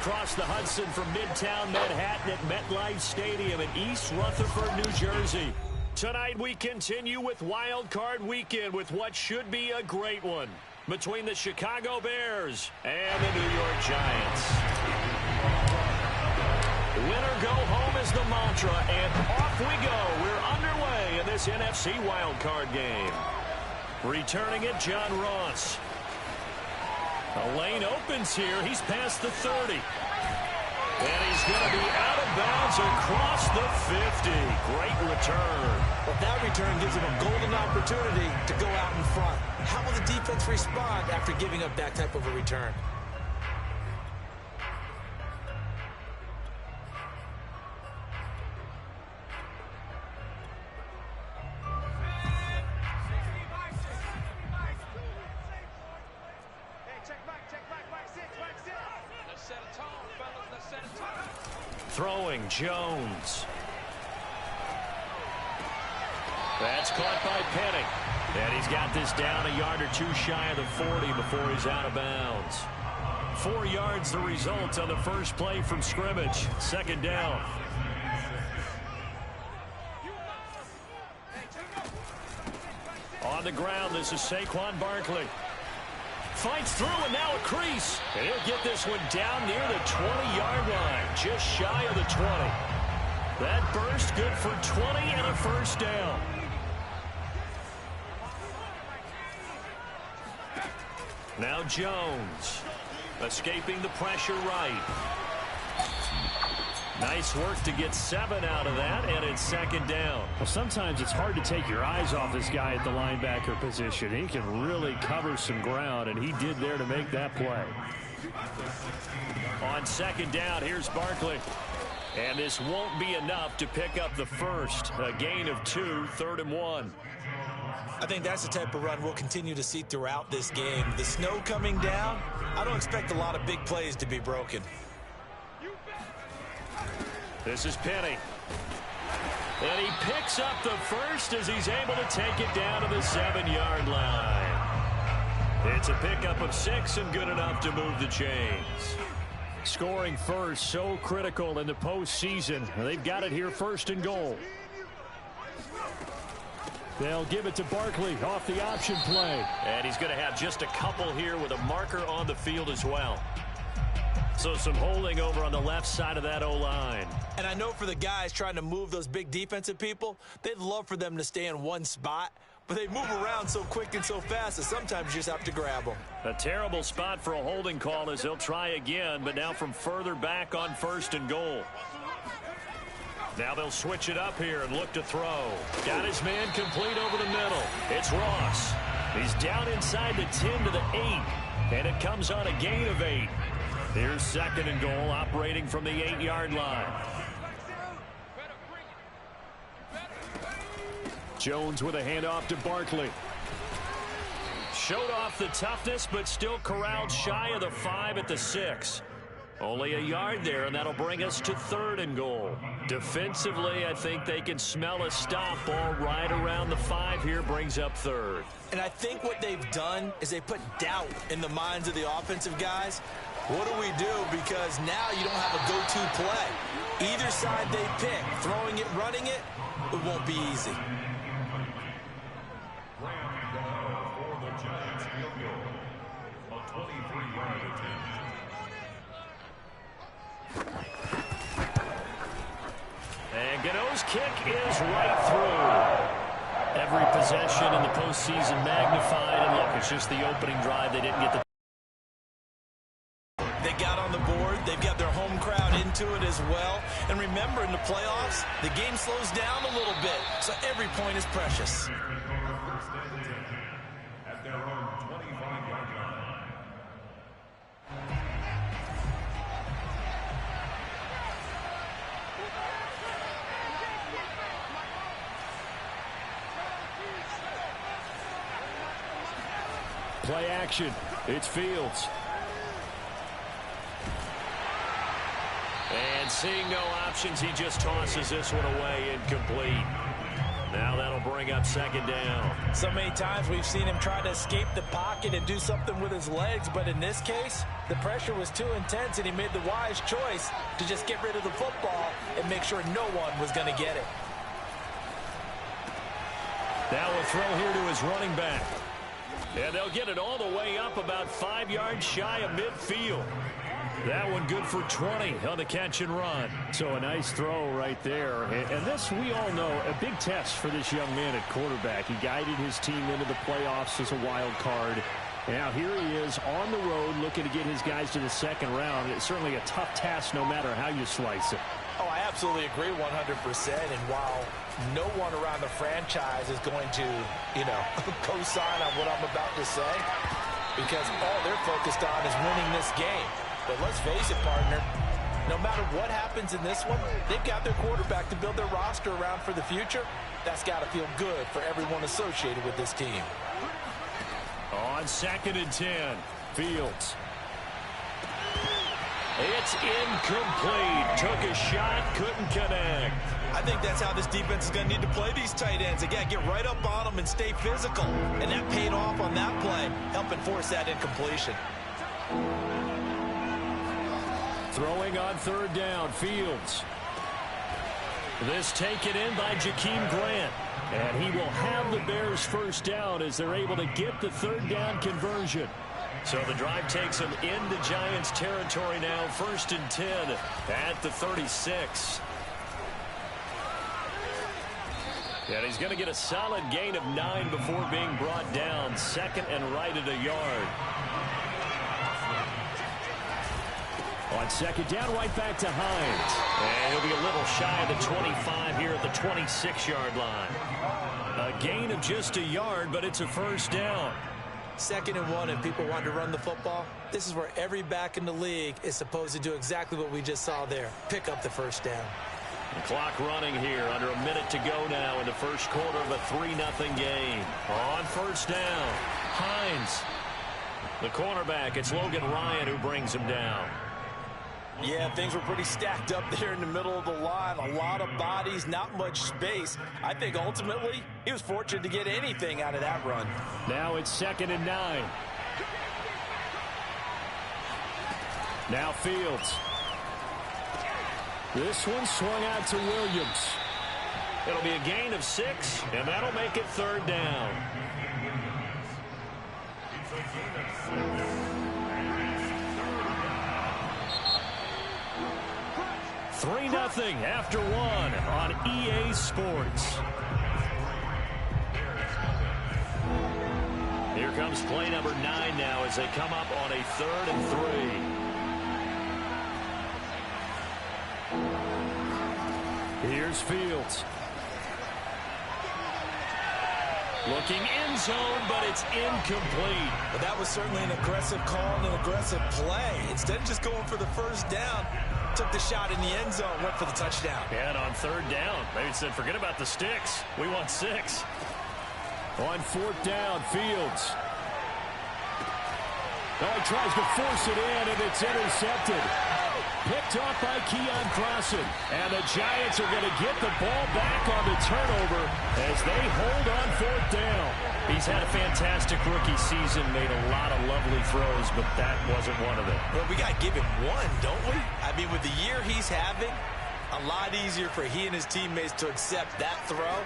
across the Hudson from Midtown Manhattan at MetLife Stadium in East Rutherford, New Jersey. Tonight we continue with Wild Card Weekend with what should be a great one between the Chicago Bears and the New York Giants. Win or go home is the mantra, and off we go. We're underway in this NFC Wild Card game. Returning it, John Ross. A lane opens here. He's past the 30. And he's going to be out of bounds across the 50. Great return. But that return gives him a golden opportunity to go out in front. How will the defense respond after giving up that type of a return? Throwing Jones. That's caught by Penning. And he's got this down a yard or two shy of the 40 before he's out of bounds. 4 yards the result on the first play from scrimmage. Second down. On the ground, this is Saquon Barkley. Fights through, and now a crease. And he'll get this one down near the 20-yard line, just shy of the 20. That burst good for 20 and a first down. Now Jones, escaping the pressure right. Nice work to get 7 out of that, and it's second down. Well, sometimes it's hard to take your eyes off this guy at the linebacker position. He can really cover some ground, and he did there to make that play. On second down, here's Barkley. And this won't be enough to pick up the first. A gain of 2, 3rd and 1. I think that's the type of run we'll continue to see throughout this game. The snow coming down, I don't expect a lot of big plays to be broken. This is Penny. And he picks up the first as he's able to take it down to the 7-yard line. It's a pickup of 6 and good enough to move the chains. Scoring first, so critical in the postseason. They've got it here, 1st and goal. They'll give it to Barkley off the option play. And he's going to have just a couple here with a marker on the field as well. So some holding over on the left side of that O-line. And I know for the guys trying to move those big defensive people, they'd love for them to stay in one spot. But they move around so quick and so fast that sometimes you just have to grab them. A terrible spot for a holding call as they'll try again, but now from further back on 1st and goal. Now they'll switch it up here and look to throw. Got his man complete over the middle. It's Ross. He's down inside the 10 to the 8, and it comes on a gain of 8. Here's 2nd and goal, operating from the 8-yard line. Jones with a handoff to Barkley. Showed off the toughness, but still corralled shy of the 5 at the 6. Only a yard there, and that'll bring us to 3rd and goal. Defensively, I think they can smell a stop. Ball right around the 5 here brings up 3rd. And I think what they've done is they put doubt in the minds of the offensive guys. What do we do? Because now you don't have a go-to play. Either side they pick, throwing it, running it, it won't be easy. And Gano's kick is right through. Every possession in the postseason magnified. And look, it's just the opening drive. They didn't get the... They got on the board. They've got their home crowd into it as well. And remember, in the playoffs, the game slows down a little bit. So every point is precious. Play action. It's Fields. And seeing no options, he just tosses this one away incomplete. Now that'll bring up 2nd down. So many times we've seen him try to escape the pocket and do something with his legs, but in this case, The pressure was too intense, and he made the wise choice to just get rid of the football and make sure no one was going to get it. Now a throw here to his running back. And they'll get it all the way up about 5 yards shy of midfield. That one good for 20 on the catch and run. So a nice throw right there. And this, we all know, a big test for this young man at quarterback. He guided his team into the playoffs as a wild card. Now here he is on the road looking to get his guys to the second round. It's certainly a tough task no matter how you slice it. Oh, I absolutely agree 100%. And while no one around the franchise is going to, co-sign on what I'm about to say, because all they're focused on is winning this game. But let's face it, partner, no matter what happens in this one, they've got their quarterback to build their roster around for the future. That's got to feel good for everyone associated with this team. On 2nd and 10, Fields. It's incomplete. Took a shot, couldn't connect. I think that's how this defense is going to need to play these tight ends. Again, get right up on them and stay physical. And that paid off on that play, helping force that incompletion. Throwing on 3rd down, Fields. This taken in by Jakeem Grant. And he will have the Bears first down as they're able to get the 3rd down conversion. So the drive takes them into Giants territory now. 1st and 10 at the 36. And he's going to get a solid gain of 9 before being brought down. 2nd and right at a yard. On 2nd down, right back to Hines. And he'll be a little shy of the 25 here at the 26-yard line. A gain of just a yard, but it's a first down. 2nd and 1, and people want to run the football. This is where every back in the league is supposed to do exactly what we just saw there. Pick up the first down. The clock running here, under a minute to go now in the first quarter of a 3-0 game. On 1st down, Hines. The cornerback, it's Logan Ryan who brings him down. Yeah, things were pretty stacked up there in the middle of the line. A lot of bodies, not much space. I think ultimately he was fortunate to get anything out of that run. Now it's 2nd and 9. Now Fields. This one swung out to Williams. It'll be a gain of 6, and that'll make it 3rd down. 3-0 after 1 on EA Sports. Here comes play number 9 now as they come up on a 3rd and 3. Here's Fields. Looking end zone, but it's incomplete. But that was certainly an aggressive call and an aggressive play. Instead of just going for the first down, took the shot in the end zone, went for the touchdown. And on 3rd down, maybe said, forget about the sticks. We want 6. On 4th down, Fields. Oh, he tries to force it in, and it's intercepted. Picked off by Keon Crossen. And the Giants are going to get the ball back on the turnover as they hold on 4th down. He's had a fantastic rookie season, made a lot of lovely throws, but that wasn't one of them. Well, we got to give him one, don't we? I mean, with the year he's having, a lot easier for he and his teammates to accept that throw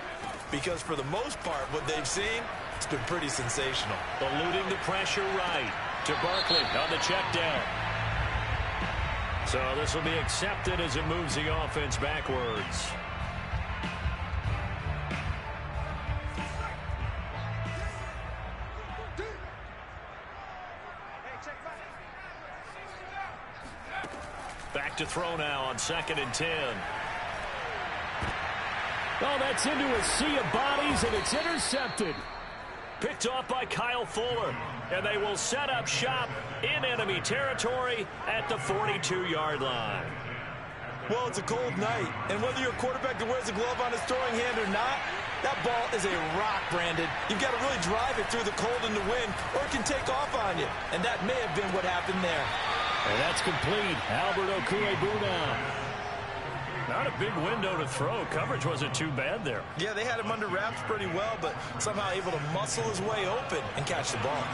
because for the most part, what they've seen, it's been pretty sensational. Eluding the pressure right to Barkley on the check down. So this will be accepted as it moves the offense backwards. Back to throw now on 2nd and 10. Oh, that's into a sea of bodies, and it's intercepted. Picked off by Kyle Fuller. And they will set up shop in enemy territory at the 42-yard line. Well, it's a cold night, and whether you're a quarterback that wears a glove on his throwing hand or not, that ball is a rock, Brandon. You've got to really drive it through the cold and the wind, or it can take off on you. And that may have been what happened there. And that's complete. Albert Okwuegbunam. Not a big window to throw. Coverage wasn't too bad there. Yeah, they had him under wraps pretty well, but somehow able to muscle his way open and catch the ball.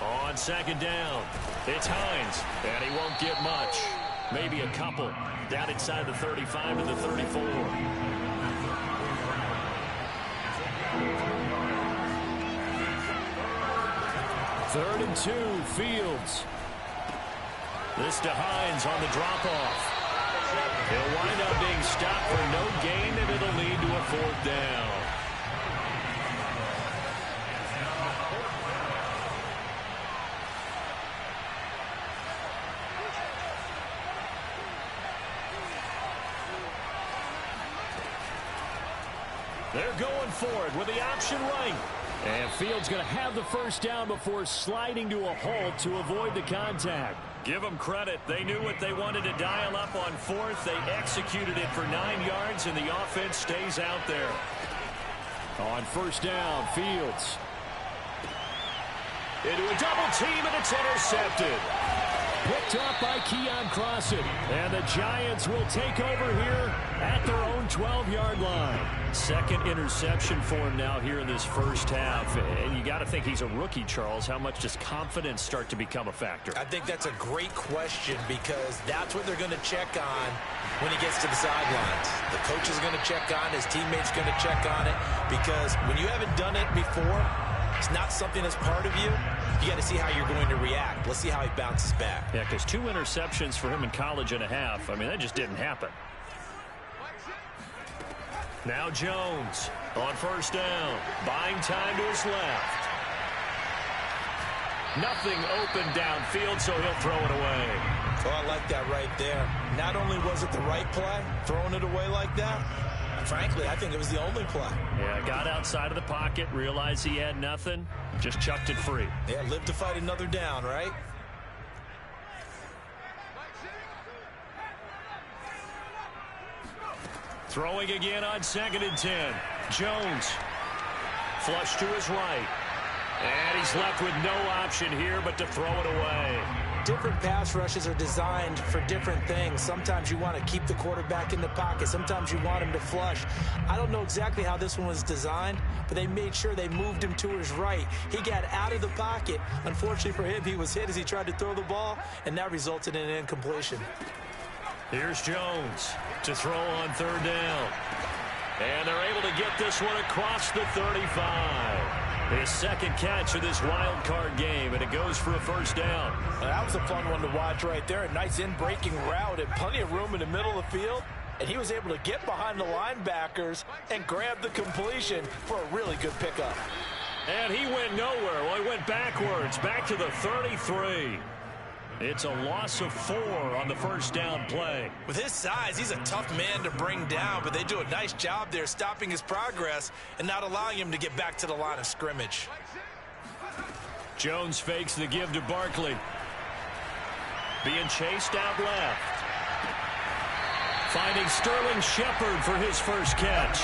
On second down, it's Hines, and he won't get much. Maybe a couple. Down inside the 35 to the 34. Third and 2, Fields. This to Hines on the drop-off. He'll wind up being stopped for no gain, and it'll lead to a 4th down. They're going for it with the option right. And Fields going to have the first down before sliding to a halt to avoid the contact. Give them credit. They knew what they wanted to dial up on 4th. They executed it for 9 yards, and the offense stays out there. On first down, Fields. Into a double team, and it's intercepted. Picked up by Keion Crossen. And the Giants will take over here at their own 12-yard line. Second interception for him now here in this first half. And you got to think he's a rookie, Charles. How much does confidence start to become a factor? I think that's a great question because that's what they're going to check on when he gets to the sidelines. The coach is going to check on, his teammates going to check on it, because when you haven't done it before, it's not something that's part of you. You got to see how you're going to react. Let's see how he bounces back. Yeah, because 2 interceptions for him in college and a half. I mean, that just didn't happen. Now Jones on first down. Buying time to his left. Nothing open downfield, so he'll throw it away. Oh, I like that right there. Not only was it the right play, throwing it away like that, frankly, I think it was the only play. Yeah, got outside of the pocket, realized he had nothing, just chucked it free. Yeah, live to fight another down, right? Throwing again on 2nd and 10. Jones. Flush to his right. And he's left with no option here but to throw it away. Different pass rushes are designed for different things. Sometimes you want to keep the quarterback in the pocket. Sometimes you want him to flush. I don't know exactly how this one was designed, but they made sure they moved him to his right. He got out of the pocket. Unfortunately for him, he was hit as he tried to throw the ball, and that resulted in an incompletion. Here's Jones to throw on 3rd down. And they're able to get this one across the 35. His second catch of this wild card game, and it goes for a first down. That was a fun one to watch right there. A nice in-breaking route and plenty of room in the middle of the field. And he was able to get behind the linebackers and grab the completion for a really good pickup. And he went nowhere. Well, he went backwards, back to the 33. It's a loss of 4 on the first down play. With his size, he's a tough man to bring down, but they do a nice job there stopping his progress and not allowing him to get back to the line of scrimmage. Jones fakes the give to Barkley. Being chased out left. Finding Sterling Shepard for his first catch.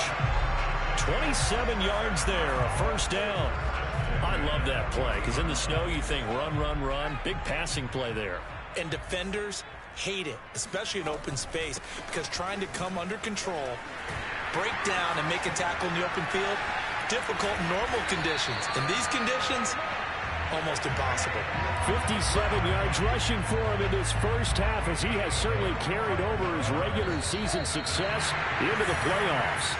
27 yards there, a first down. I love that play because in the snow you think run, run, run. Big passing play there. And defenders hate it, especially in open space, because trying to come under control, break down, and make a tackle in the open field, difficult in normal conditions. In these conditions, almost impossible. 57 yards rushing for him in this first half as he has certainly carried over his regular season success into the playoffs.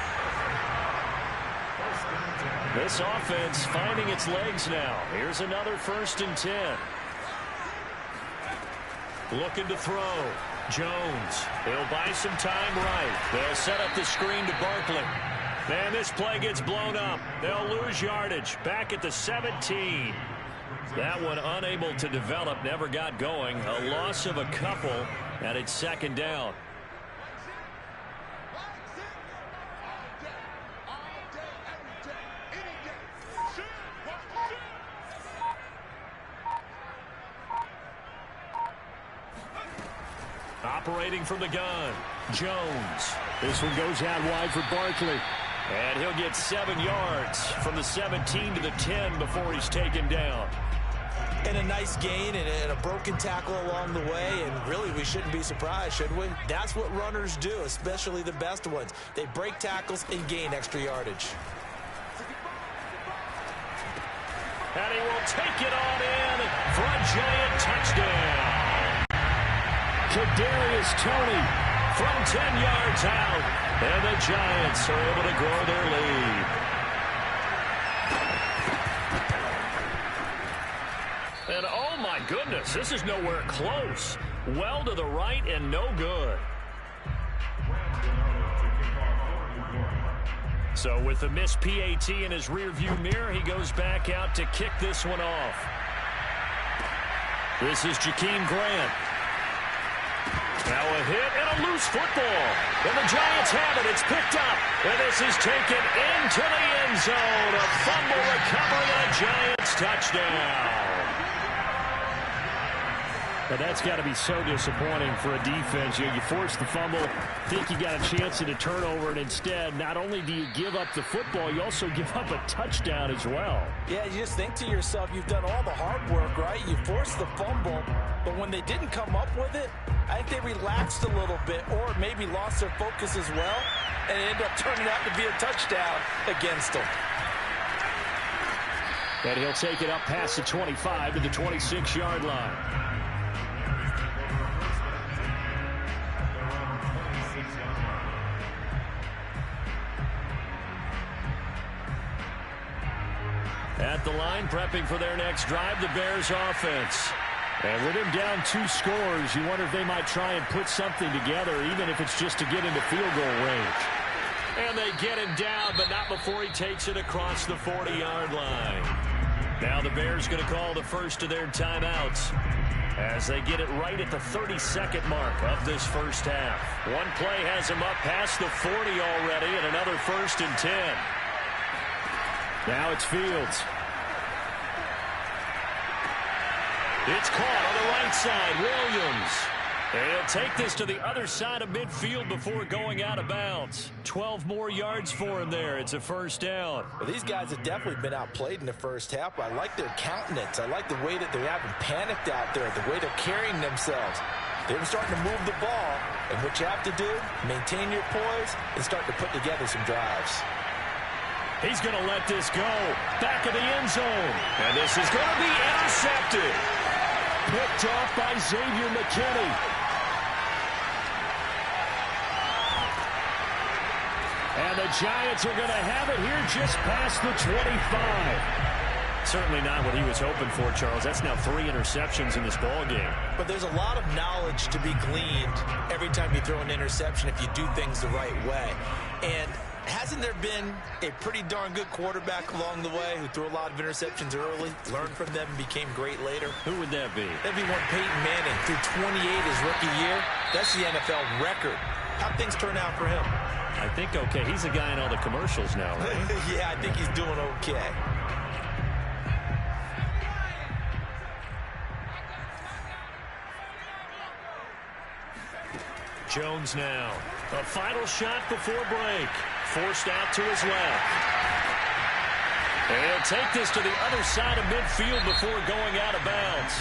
This offense finding its legs now. Here's another 1st and 10. Looking to throw. Jones. He'll buy some time right. They'll set up the screen to Barkley. And this play gets blown up. They'll lose yardage. Back at the 17. That one unable to develop. Never got going. A loss of a couple. And it's 2nd down. Operating from the gun, Jones. This one goes out wide for Barkley. And he'll get 7 yards from the 17 to the 10 before he's taken down. And a nice gain and a broken tackle along the way, and really we shouldn't be surprised, should we? That's what runners do, especially the best ones. They break tackles and gain extra yardage. And he will take it on in for a Giant touchdown. Kadarius Toney from 10 yards out. And the Giants are able to grow their lead. And oh my goodness, this is nowhere close. Well to the right and no good. So with the missed PAT in his rearview mirror, he goes back out to kick this one off. This is Jakeem Grant. Now a hit and a loose football. And the Giants have it. It's picked up. And this is taken into the end zone. A fumble recovery and a Giants touchdown. But that's got to be so disappointing for a defense. You force the fumble, think you got a chance at a turnover, and instead, not only do you give up the football, you also give up a touchdown as well. Yeah, you just think to yourself, you've done all the hard work, right? You forced the fumble, but when they didn't come up with it, I think they relaxed a little bit or maybe lost their focus as well, and it ended up turning out to be a touchdown against them. And he'll take it up past the 25 to the 26-yard line. At the line, prepping for their next drive, the Bears offense. And with him down 2 scores, you wonder if they might try and put something together, even if it's just to get into field goal range. And they get him down, but not before he takes it across the 40-yard line. Now the Bears going to call the first of their timeouts as they get it right at the 32nd mark of this first half. One play has him up past the 40 already, and another 1st and 10. Now it's Fields. It's caught on the right side. Williams. And he'll take this to the other side of midfield before going out of bounds. 12 more yards for him there. It's a first down. Well, these guys have definitely been outplayed in the first half. I like their countenance. I like the way that they haven't panicked out there, the way they're carrying themselves. They're starting to move the ball. And what you have to do, maintain your poise and start to put together some drives. He's going to let this go. Back of the end zone. And this is going to be intercepted. Picked off by Xavier McKinney. And the Giants are going to have it here just past the 25. Certainly not what he was hoping for, Charles. That's now 3 interceptions in this ball game. But there's a lot of knowledge to be gleaned every time you throw an interception if you do things the right way. And hasn't there been a pretty darn good quarterback along the way who threw a lot of interceptions early, learned from them, and became great later? Who would that be? That'd be one Peyton Manning. Threw 28 his rookie year. That's the NFL record. How'd things turn out for him? I think okay. He's a guy in all the commercials now, right? Yeah, I think he's doing okay. Jones now. A final shot before break. Forced out to his left. And he'll take this to the other side of midfield before going out of bounds.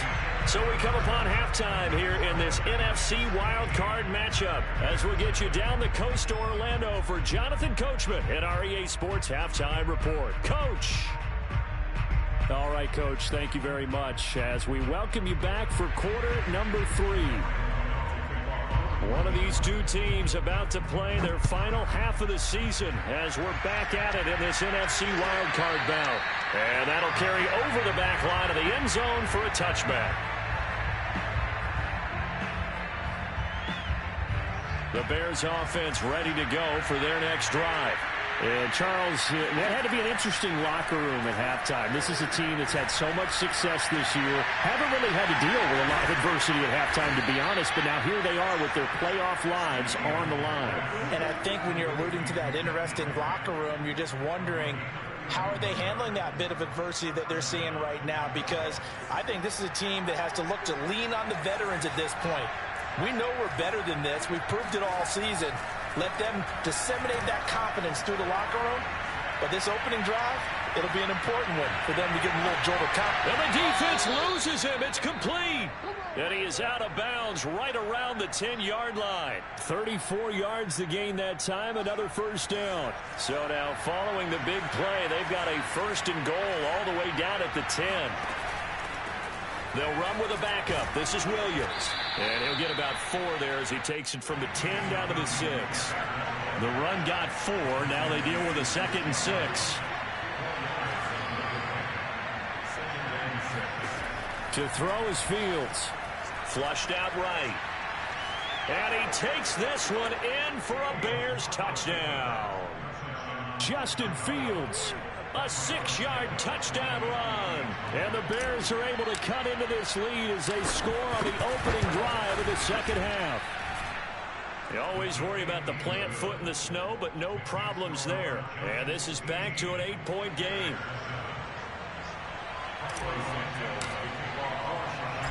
So we come upon halftime here in this NFC wildcard matchup as we get you down the coast to Orlando for Jonathan Coachman at our EA Sports Halftime Report. Coach. All right, Coach, thank you very much as we welcome you back for quarter number 3. One of these two teams about to play their final half of the season as we're back at it in this NFC wildcard bout. And that'll carry over the back line of the end zone for a touchback. The Bears offense ready to go for their next drive. And Charles, that had to be an interesting locker room at halftime. This is a team that's had so much success this year. Haven't really had to deal with a lot of adversity at halftime, to be honest. But now here they are with their playoff lives on the line. And I think when you're alluding to that interesting locker room, you're just wondering, how are they handling that bit of adversity that they're seeing right now? Because I think this is a team that has to look to lean on the veterans at this point. We know we're better than this. We've proved it all season. Let them disseminate that confidence through the locker room. But this opening drive, it'll be an important one for them to get a little jolt of confidence. And the defense loses him. It's complete. And he is out of bounds right around the 10-yard line. 34 yards to gain that time, another first down. So now following the big play, they've got a first and goal all the way down at the 10. They'll run with a backup. This is Williams. And he'll get about 4 there as he takes it from the 10 down to the 6. The run got 4. Now they deal with a 2nd and 6. To throw is Fields. Flushed out right. And he takes this one in for a Bears touchdown. Justin Fields. A 6-yard touchdown run. And the Bears are able to cut into this lead as they score on the opening drive of the second half. You always worry about the plant foot in the snow, but no problems there. And this is back to an 8-point game.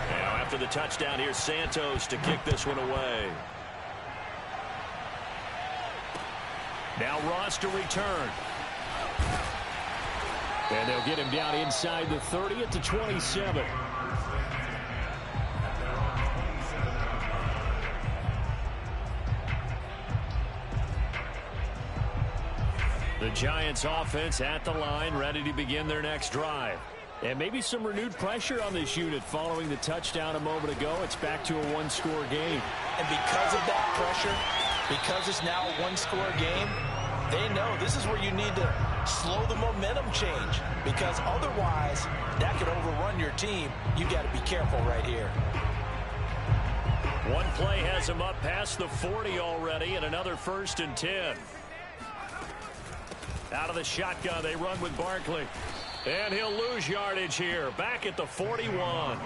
Now after the touchdown, here's Santos to kick this one away. Now Ross to return. And they'll get him down inside the 30 at the 27. The Giants offense at the line, ready to begin their next drive. And maybe some renewed pressure on this unit following the touchdown a moment ago. It's back to a one-score game. And because of that pressure, because it's now a one-score game, they know this is where you need to slow the momentum change, because otherwise that could overrun your team. You got to be careful right here. One play has him up past the 40 already, and another 1st and 10. Out of the shotgun, they run with Barkley. And he'll lose yardage here, back at the 41.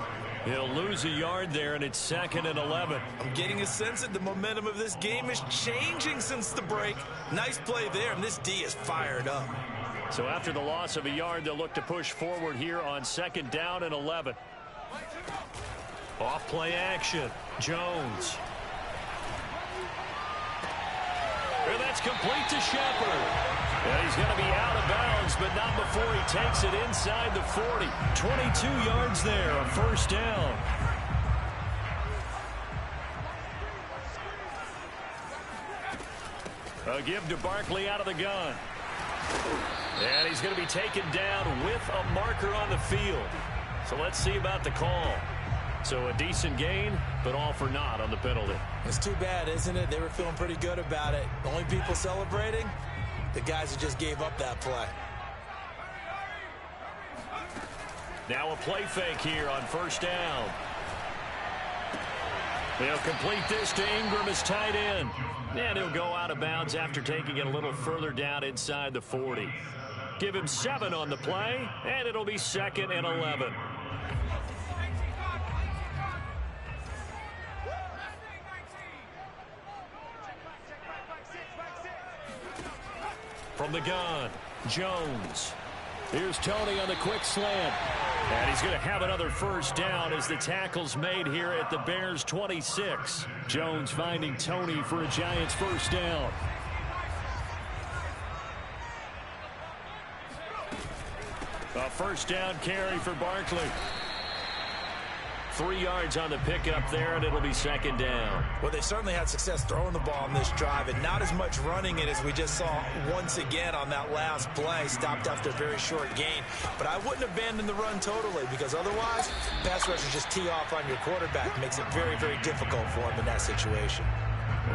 He'll lose a yard there, and it's 2nd and 11. I'm getting a sense that the momentum of this game is changing since the break. Nice play there, and this D is fired up. So after the loss of a yard, they'll look to push forward here on 2nd down and 11. Off play action. Jones. And that's complete to Shepard. And he's going to be out of bounds, but not before he takes it inside the 40. 22 yards there, a 1st down. A give to Barkley out of the gun. And he's going to be taken down with a marker on the field. So let's see about the call. So a decent gain, but all for naught on the penalty. It's too bad, isn't it? They were feeling pretty good about it. The only people celebrating, the guys who just gave up that play. Now a play fake here on 1st down. They'll complete this to Ingram as tight end. And he'll go out of bounds after taking it a little further down inside the 40. Give him 7 on the play, and it'll be 2nd and 11. From the gun, Jones. Here's Tony on the quick slant. And he's going to have another 1st down as the tackle's made here at the Bears 26. Jones finding Tony for a Giants 1st down. A 1st down carry for Barkley. 3 yards on the pickup there, and it'll be 2nd down. Well, they certainly had success throwing the ball on this drive, and not as much running it as we just saw once again on that last play. Stopped after a very short gain. But I wouldn't abandon the run totally, because otherwise, pass rushers just tee off on your quarterback. Makes it very, very difficult for him in that situation.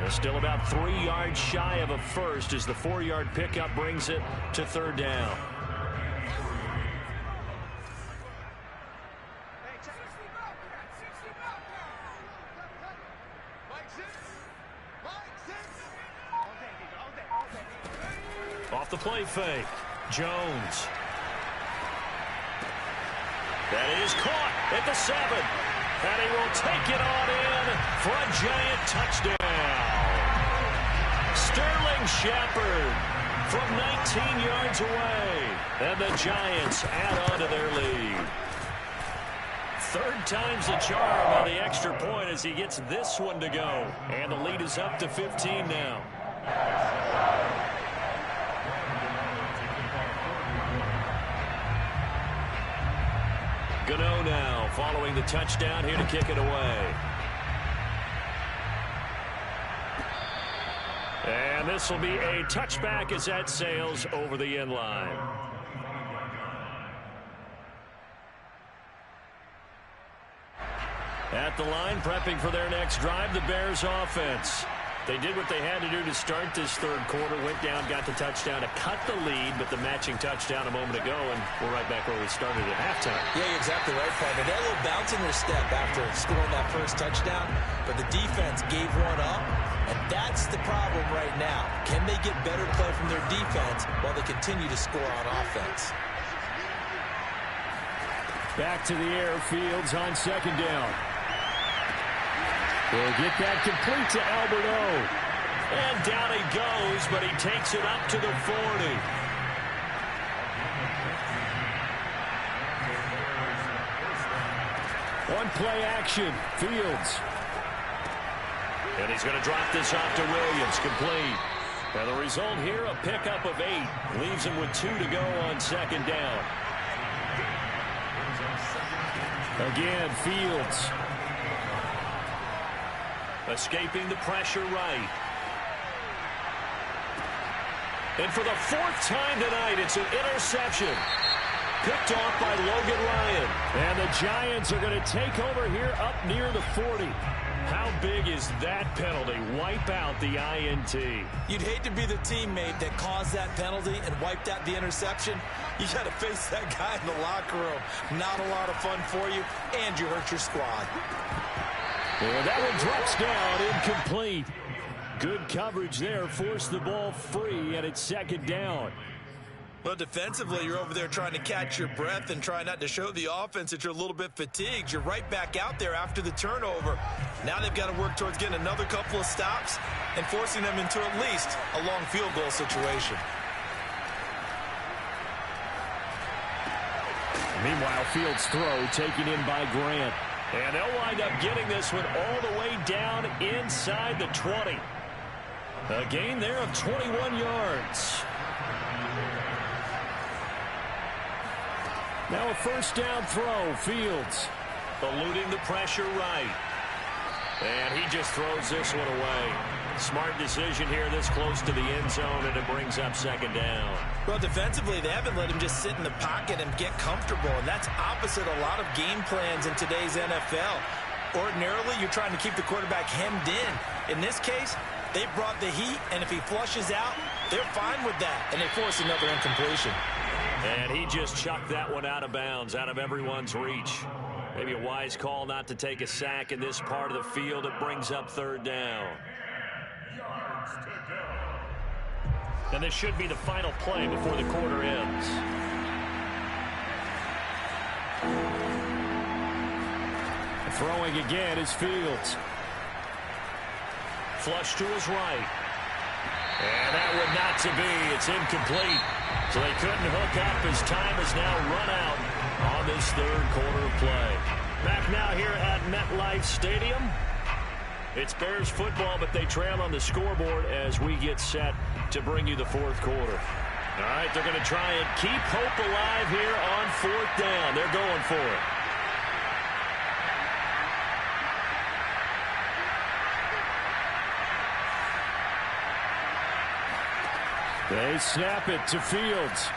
Still about 3 yards shy of a first as the 4-yard pickup brings it to 3rd down. Off the play fake, Jones. That is caught at the 7. And he will take it on in for a Giant touchdown. Sterling Shepard from 19 yards away. And the Giants add on to their lead. 3rd time's the charm on the extra point as he gets this one to go. And the lead is up to 15 now. Gano now following the touchdown here to kick it away. And this will be a touchback as that sails over the end line. At the line, prepping for their next drive, the Bears offense. They did what they had to do to start this third quarter, went down, got the touchdown to cut the lead, but the matching touchdown a moment ago, and we're right back where we started at halftime. Yeah, you're exactly right, partner. They had a little bounce in their step after scoring that first touchdown, but the defense gave one up, and that's the problem right now. Can they get better play from their defense while they continue to score on offense? Back to the air, Fields on second down. We'll get that complete to Alberto. And down he goes, but he takes it up to the 40. One play action, Fields. And he's going to drop this off to Williams, complete. And the result here, a pickup of 8. Leaves him with 2 to go on second down. Again, Fields. Escaping the pressure right. And for the 4th time tonight, it's an interception. Picked off by Logan Ryan. And the Giants are going to take over here up near the 40. How big is that penalty? Wipe out the INT. You'd hate to be the teammate that caused that penalty and wiped out the interception. You got to face that guy in the locker room. Not a lot of fun for you, and you hurt your squad. And that one drops down, incomplete. Good coverage there, forced the ball free, and it's second down. Well, defensively, you're over there trying to catch your breath and try not to show the offense that you're a little bit fatigued. You're right back out there after the turnover. Now they've got to work towards getting another couple of stops and forcing them into at least a long field goal situation. Meanwhile, Fields' throw taken in by Grant. And they'll wind up getting this one all the way down inside the 20. A gain there of 21 yards. Now a first down throw, Fields. Eluding the pressure right. And he just throws this one away. Smart decision here this close to the end zone, and it brings up second down. Well, defensively, they haven't let him just sit in the pocket and get comfortable, and that's opposite a lot of game plans in today's NFL. Ordinarily, you're trying to keep the quarterback hemmed in. In this case, they brought the heat, and if he flushes out, they're fine with that, and they force another incompletion. And he just chucked that one out of bounds, out of everyone's reach. Maybe a wise call not to take a sack in this part of the field. It brings up third down. And this should be the final play before the quarter ends. Throwing again is Fields. Flush to his right. And that would not to be. It's incomplete. So they couldn't hook up as time has now run out on this third quarter of play. Back now here at MetLife Stadium. It's Bears football, but they trail on the scoreboard as we get set to bring you the fourth quarter. All right, they're going to try and keep hope alive here on fourth down. They're going for it. They snap it to Fields.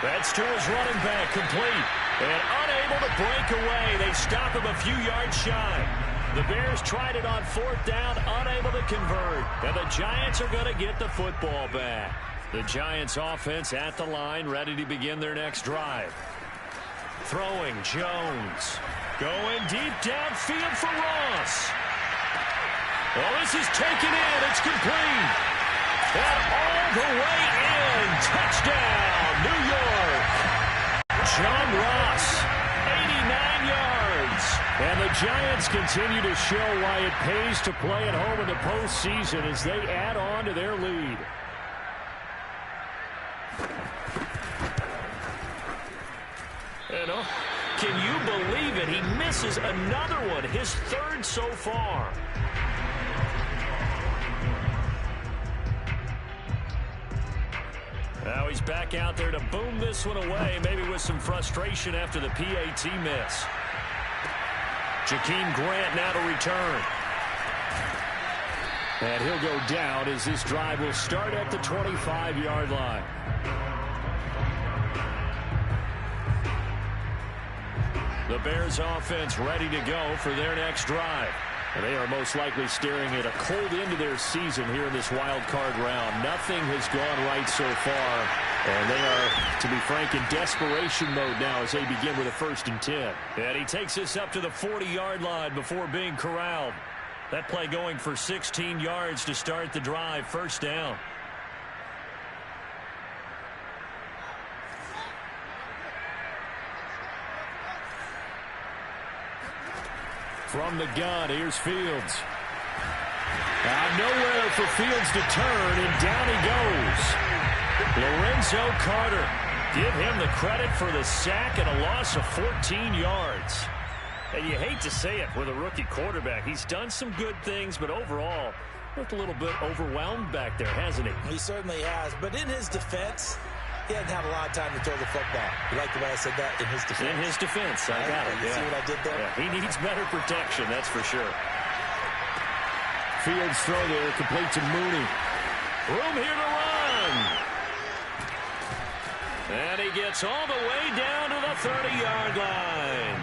That's to his running back, complete. And unable to break away. They stop him a few yards shy. The Bears tried it on fourth down, unable to convert. And the Giants are going to get the football back. The Giants offense at the line, ready to begin their next drive. Throwing, Jones. Going deep downfield for Ross. Well, this is taken in. It's complete. And all the way in. Touchdown, New York. John Ross, 89 yards. And the Giants continue to show why it pays to play at home in the postseason as they add on to their lead. And, can you believe it? He misses another one, his third so far. Now he's back out there to boom this one away, maybe with some frustration after the PAT miss. Jakeem Grant now to return. And he'll go down as this drive will start at the 25-yard line. The Bears offense ready to go for their next drive. And they are most likely staring at a cold end to their season here in this wild card round. Nothing has gone right so far. And they are, to be frank, in desperation mode now as they begin with a 1st and 10. And he takes this up to the 40-yard line before being corralled. That play going for 16 yards to start the drive. 1st down. From the gun, here's Fields. Nowhere for Fields to turn, and down he goes. Lorenzo Carter. Give him the credit for the sack and a loss of 14 yards. And you hate to say it with a rookie quarterback. He's done some good things, but overall, looked a little bit overwhelmed back there, hasn't he? He certainly has. But in his defense, he hadn't had a lot of time to throw the football. You like the way I said that? In his defense. In his defense. I got it. You see what I did there? Yeah, he needs better protection, that's for sure. Fields throw there, complete to Mooney. Room here to run. And he gets all the way down to the 30-yard line.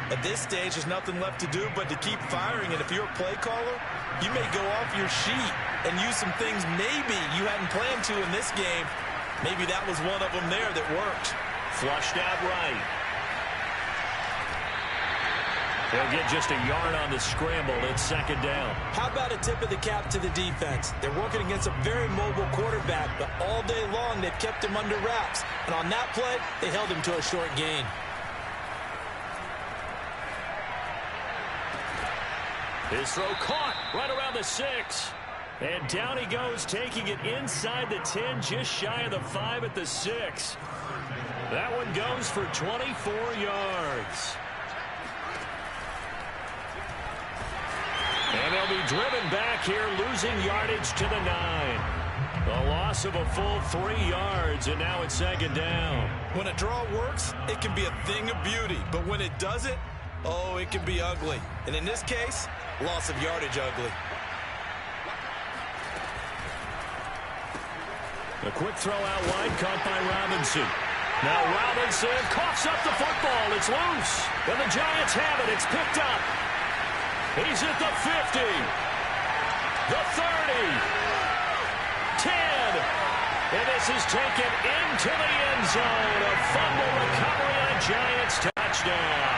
At this stage, there's nothing left to do but to keep firing. And if you're a play caller, you may go off your sheet and use some things maybe you hadn't planned to in this game. Maybe that was one of them there that worked. Flushed out right. He'll get just a yard on the scramble. It's 2nd down. How about a tip of the cap to the defense? They're working against a very mobile quarterback, but all day long they've kept him under wraps. And on that play, they held him to a short gain. His throw caught right around the 6. And down he goes, taking it inside the 10, just shy of the 5 at the 6. That one goes for 24 yards. And they'll be driven back here, losing yardage to the 9. A loss of a full 3 yards, and now it's 2nd down. When a draw works, it can be a thing of beauty. But when it doesn't, oh, it can be ugly. And in this case, loss of yardage ugly. A quick throw out wide, caught by Robinson. Now Robinson coughs up the football. It's loose. And the Giants have it. It's picked up. He's at the 50. The 30. 10. And this is taken into the end zone. A fumble recovery on a Giants touchdown.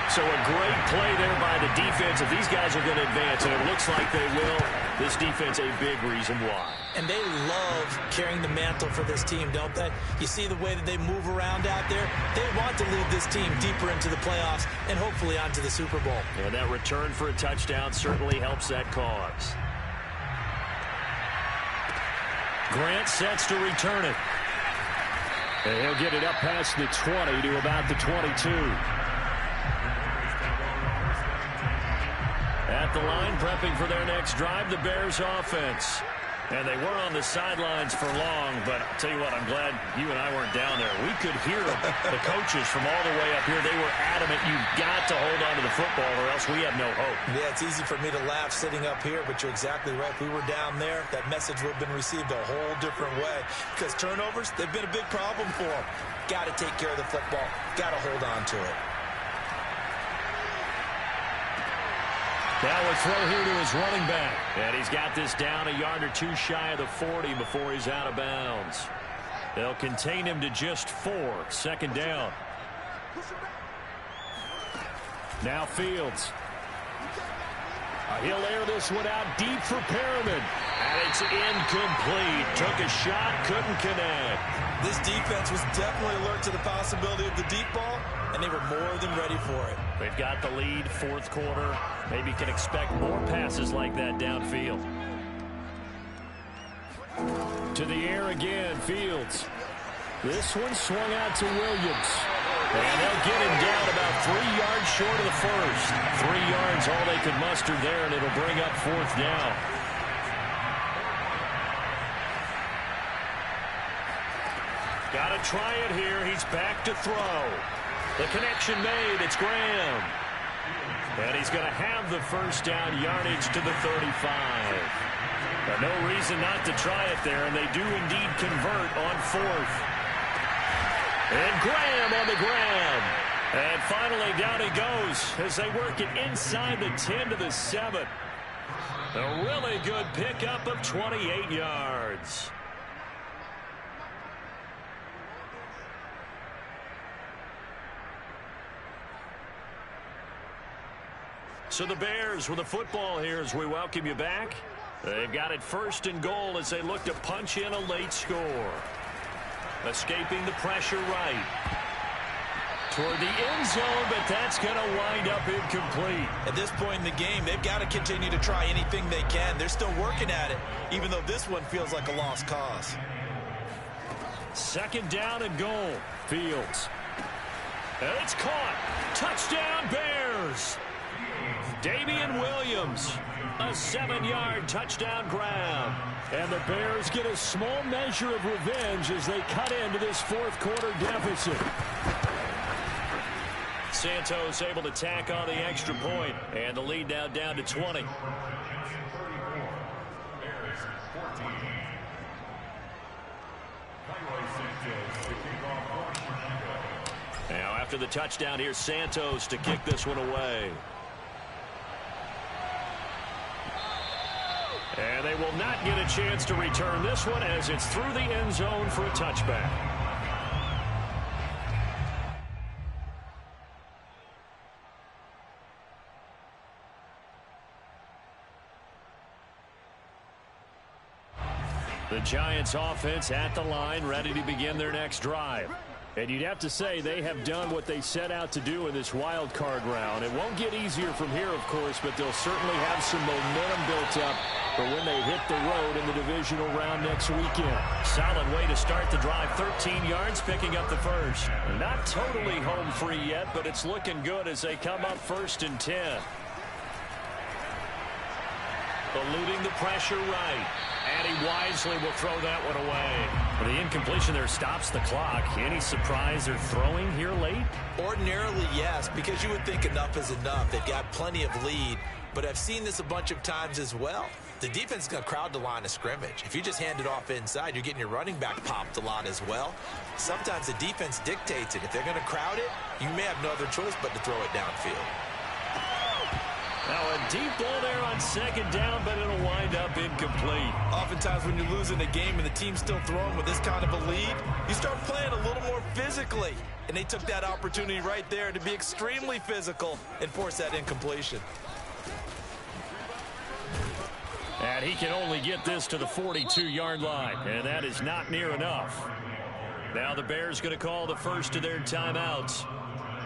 So a great play there by the defense. If these guys are going to advance, and it looks like they will, this defense a big reason why. And they love carrying the mantle for this team, don't they? You see the way that they move around out there? They want to lead this team deeper into the playoffs and hopefully onto the Super Bowl. And that return for a touchdown certainly helps that cause. Grant sets to return it. And he'll get it up past the 20 to about the 22. At the line, prepping for their next drive, the Bears offense. And they were on the sidelines for long, but I'll tell you what, I'm glad you and I weren't down there. We could hear the coaches from all the way up here. They were adamant, you've got to hold on to the football or else we have no hope. Yeah, it's easy for me to laugh sitting up here, but you're exactly right. If we were down there, that message would have been received a whole different way. Because turnovers, they've been a big problem for them. Got to take care of the football. Got to hold on to it. Now a throw here to his running back. And he's got this down a yard or two shy of the 40 before he's out of bounds. They'll contain him to just 4. 2nd down. Now Fields. He'll air this one out deep for Perriman. And it's incomplete. Took a shot, couldn't connect. This defense was definitely alert to the possibility of the deep ball, and they were more than ready for it. They've got the lead, 4th quarter. Maybe can expect more passes like that downfield. To the air again, Fields. This one swung out to Williams. And they'll get him down about 3 yards short of the first. 3 yards all they could muster there, and it'll bring up 4th down. Got to try it here. He's back to throw. The connection made. It's Graham. And he's going to have the first down yardage to the 35. But no reason not to try it there, and they do indeed convert on fourth. And Graham on the ground. And finally down he goes as they work it inside the 10 to the 7. A really good pickup of 28 yards. So the Bears with the football here as we welcome you back. They've got it first and goal as they look to punch in a late score. Escaping the pressure right. Toward the end zone, but that's going to wind up incomplete. At this point in the game, they've got to continue to try anything they can. They're still working at it, even though this one feels like a lost cause. Second down and goal. Fields. And it's caught. Touchdown, Bears. Damian Williams, a 7-yard touchdown grab. And the Bears get a small measure of revenge as they cut into this fourth quarter deficit. Santos able to tack on the extra point, and the lead now down to 20. Now after the touchdown, here's Santos to kick this one away. And they will not get a chance to return this one as it's through the end zone for a touchback. The Giants offense at the line, ready to begin their next drive. And you'd have to say they have done what they set out to do in this wild card round. It won't get easier from here, of course, but they'll certainly have some momentum built up for when they hit the road in the divisional round next weekend. Solid way to start the drive. 13 yards, picking up the first. Not totally home free yet, but it's looking good as they come up first and 10. Eluding the pressure right. And he wisely will throw that one away. The incompletion there stops the clock. Any surprise they're throwing here late? Ordinarily, yes, because you would think enough is enough. They've got plenty of lead, but I've seen this a bunch of times as well. The defense is going to crowd the line of scrimmage. If you just hand it off inside, you're getting your running back popped a lot as well. Sometimes the defense dictates it. If they're going to crowd it, you may have no other choice but to throw it downfield. Now a deep ball there on second down, but it'll wind up incomplete. Oftentimes when you're losing a game and the team's still throwing with this kind of a lead, you start playing a little more physically. And they took that opportunity right there to be extremely physical and force that incompletion. And he can only get this to the 42-yard line, and that is not near enough. Now the Bears going to call the first of their timeouts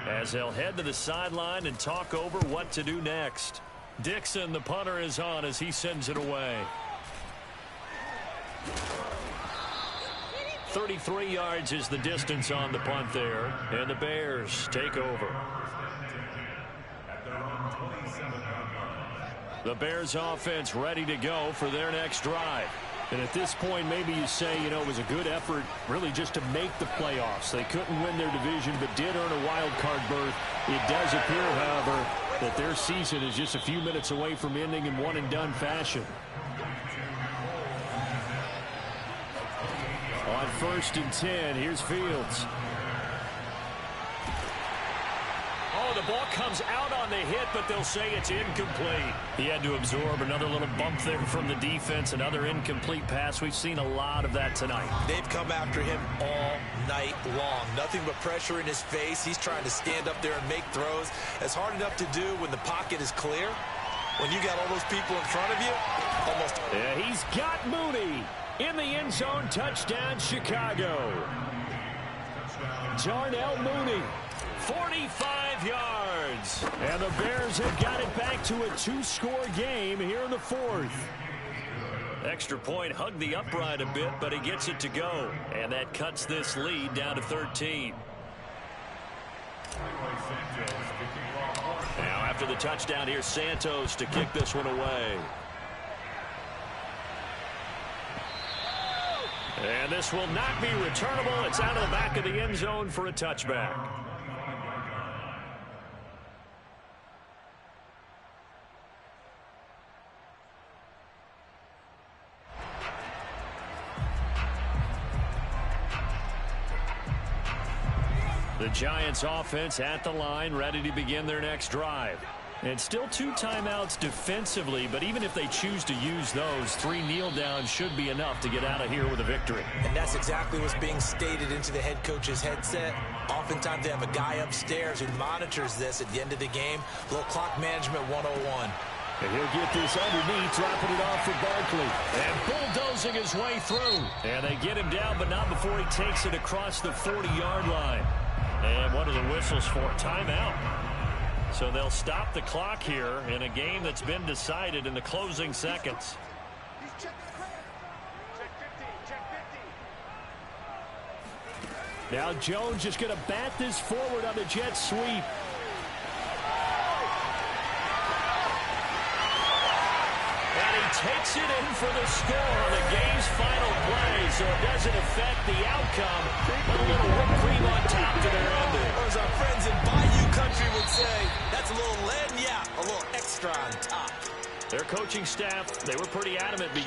as they'll head to the sideline and talk over what to do next. Dixon, the punter, is on as he sends it away. 33 yards is the distance on the punt there, and the Bears take over. The Bears offense ready to go for their next drive. And at this point, maybe you say, you know, it was a good effort really just to make the playoffs. They couldn't win their division, but did earn a wild card berth. It does appear, however, that their season is just a few minutes away from ending in one-and-done fashion. On first and 10, here's Fields. Oh, the ball comes out on the hit, but they'll say it's incomplete. He had to absorb another little bump there from the defense, another incomplete pass. We've seen a lot of that tonight. They've come after him all night long. Nothing but pressure in his face. He's trying to stand up there and make throws. It's hard enough to do when the pocket is clear. When you got all those people in front of you, almost. Yeah, he's got Mooney in the end zone. Touchdown, Chicago. Darnell Mooney. 45 yards. And the Bears have got it back to a two-score game here in the fourth. Extra point hugged the upright a bit, but he gets it to go. And that cuts this lead down to 13. Now after the touchdown, here's Santos to kick this one away. And this will not be returnable. It's out of the back of the end zone for a touchback. The Giants offense at the line, ready to begin their next drive. And still 2 timeouts defensively, but even if they choose to use those, 3 kneel downs should be enough to get out of here with a victory. And that's exactly what's being stated into the head coach's headset. Oftentimes they have a guy upstairs who monitors this at the end of the game. A little clock management 101. And he'll get this underneath, dropping it off for Barkley. And bulldozing his way through. And they get him down, but not before he takes it across the 40-yard line. And what are the whistles for? Timeout. So they'll stop the clock here in a game that's been decided in the closing seconds. Now Jones is going to bat this forward on the jet sweep. And he takes it in for the score on the game's final play, so it doesn't affect the outcome. But a little whipped cream on top to their ending. Or as our friends in Bayou Country would say, that's a little lagniappe, a little extra on top. Their coaching staff, they were pretty adamant